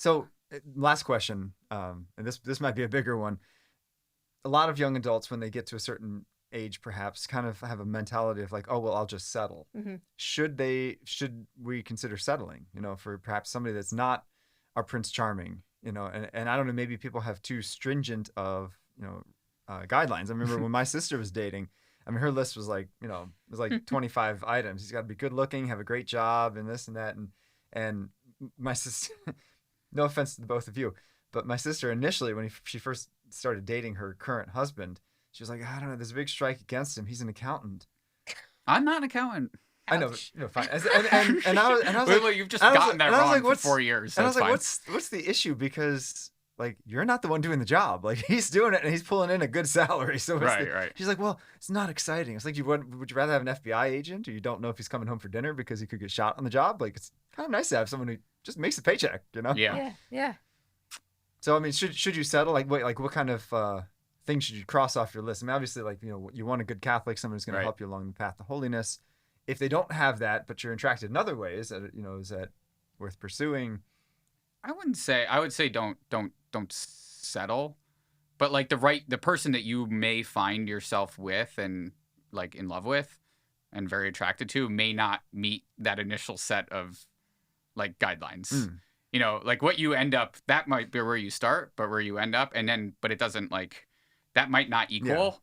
So last question, and this might be a bigger one. A lot of young adults, when they get to a certain age, perhaps kind of have a mentality of like, oh, well, I'll just settle. Mm-hmm. Should we consider settling, for perhaps somebody that's not our Prince Charming, and I don't know, maybe people have too stringent of, guidelines. I remember when my sister was dating, I mean, her list was like, it was like 25 items. He's got to be good looking, have a great job, and this and that. And my sister, no offense to both of you, but my sister initially, when she first started dating her current husband, she was like, I don't know, there's a big strike against him. He's an accountant. I'm not an accountant. I know, but, fine. And I was wait, like, you've just gotten that wrong like, for 4 years. So and I was like, fine. what's the issue? Because like, you're not the one doing the job. Like, he's doing it and he's pulling in a good salary. So right. She's like, well, it's not exciting. It's like, would you rather have an FBI agent, or you don't know if he's coming home for dinner because he could get shot on the job? Like, it's kind of nice to have someone who just makes a paycheck, Yeah. So, I mean, should you settle? Like, what kind of things should you cross off your list? I mean, obviously, like, you want a good Catholic, someone who's going to help you along the path to holiness. If they don't have that, but you're attracted in other ways, is that worth pursuing? I would say don't settle, but like the person that you may find yourself with and like in love with and very attracted to may not meet that initial set of like guidelines. Like what you end up, that might be where you start, but where you end up, but it doesn't, like, that might not equal,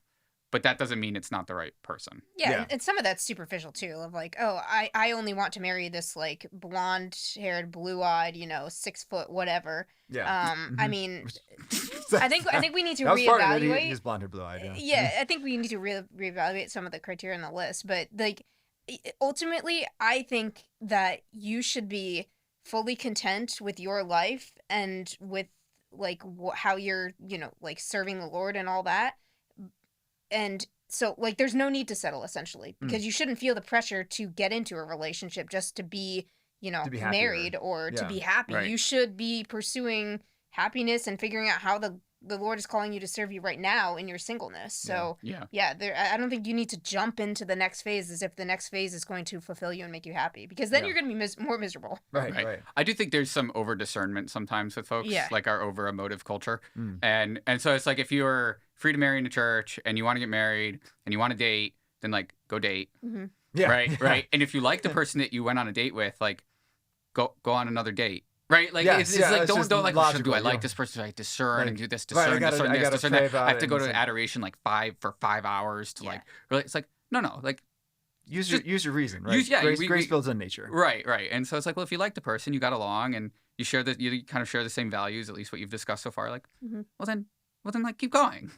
but that doesn't mean it's not the right person. Yeah. And some of that's superficial too, of like, oh, I only want to marry this like blonde-haired, blue-eyed, 6 foot whatever. Yeah. I mean, I think we need to reevaluate. He's blonde or blue-eyed. Yeah, I think we need to reevaluate some of the criteria on the list, but like, ultimately, I think that you should be fully content with your life and with like how you're, like serving the Lord and all that. And so, like, there's no need to settle, essentially, because you shouldn't feel the pressure to get into a relationship just to be, married or to be happy. Right. You should be pursuing happiness and figuring out how the Lord is calling you to serve you right now in your singleness. So, I don't think you need to jump into the next phase as if the next phase is going to fulfill you and make you happy, because then you're going to be more miserable. Right. I do think there's some over discernment sometimes with folks, like our over emotive culture, and so it's like if you're free to marry in a church and you want to get married and you want to date, then like go date. Mm-hmm. Yeah. Right. And if you like the person that you went on a date with, like go on another date. Right, like it's like don't like logical, do I like this person? Do I discern and do this, discern, discern that? I have to go to adoration like 5 hours to like really. It's like no, like use your reason, right? Grace builds on nature. Right, and so it's like, well, if you like the person, you got along, and you kind of share the same values, at least what you've discussed so far. Like, well then like keep going.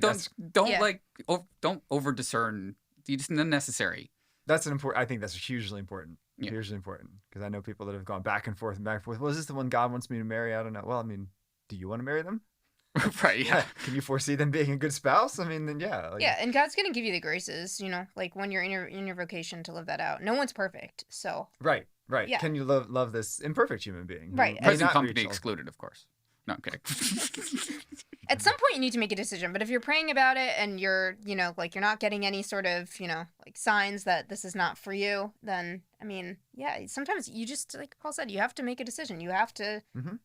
Don't over discern. You just unnecessary. That's I think that's hugely important. Yeah. Hugely important, because I know people that have gone back and forth. Well, is this the one God wants me to marry? I don't know. Well, I mean, do you want to marry them? Right. Yeah. Can you foresee them being a good spouse? I mean, then and God's gonna give you the graces, like when you're in your vocation to live that out. No one's perfect, so. Right. Yeah. Can you love this imperfect human being? Right. Present company excluded, of course. No, I'm kidding. At some point, you need to make a decision. But if you're praying about it and you're, like you're not getting any sort of, like signs that this is not for you, then, I mean, sometimes you just, like Paul said, you have to make a decision. You have to move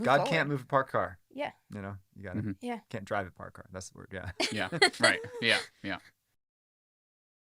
God forward. can't move a parked car. Yeah. You got to, can't drive a parked car. That's the word, yeah. Yeah, right. Yeah.